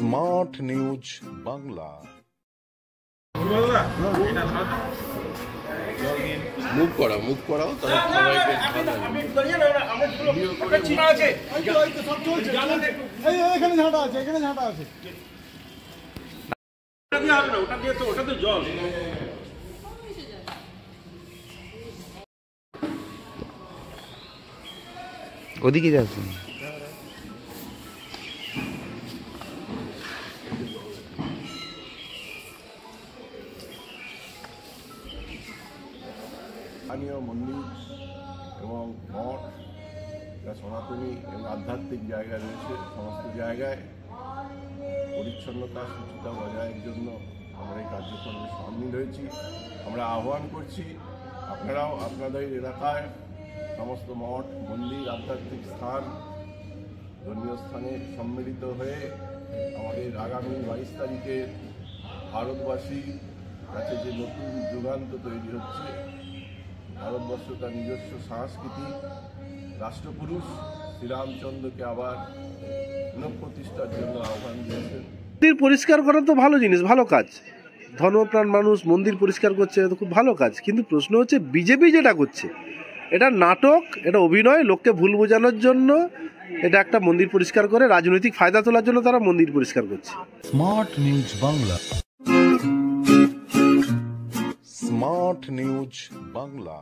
Smart news Bangla. Move করাও তাহলে সবাইকে এখানে ঝাঁটা আছে, এখানে ঝাঁটা আছে। ওটা তো জল। ওদিকে যাচ্ছেন। স্থানীয় মন্দির এবং মঠ যা সনাতনী এবং আধ্যাত্মিক জায়গা রয়েছে, সমস্ত জায়গায় পরিচ্ছন্নতা শুচিতা বজায়ের জন্য আমরা এই কার্যক্রমে সামিল হয়েছি। আমরা আহ্বান করছি আপনারাও আপনাদের এলাকায় সমস্ত মঠ মন্দির আধ্যাত্মিক স্থান ধর্মীয় স্থানে সম্মিলিত হয়ে আমাদের আগামী 22 তারিখে ভারতবাসীর কাছে যে নতুন যুগান্ত তৈরি হচ্ছে, ভারতবর্ষ তার নিজস্ব সংস্কৃতি রাষ্ট্রপুরুষ শ্রীরামচন্দ্রকে আবার পুনঃপ্রতিষ্ঠার জন্য আহ্বান দিয়েছেন। মন্দির পরিষ্কার করা তো ভালো জিনিস, ভালো কাজ। ধর্মপ্রাণ মানুষ মন্দির পরিষ্কার করছে, এটা খুব ভালো কাজ। কিন্তু প্রশ্ন হচ্ছে বিজেপি যেটা করছে এটা নাটক, এটা অভিনয়, লোককে ভুল বোঝানোর জন্য। এটা একটা মন্দির পরিষ্কার করে রাজনৈতিক ফায়দা তোলার জন্য তারা মন্দির পরিষ্কার করছে। Smart news Bangla. Smart news Bangla.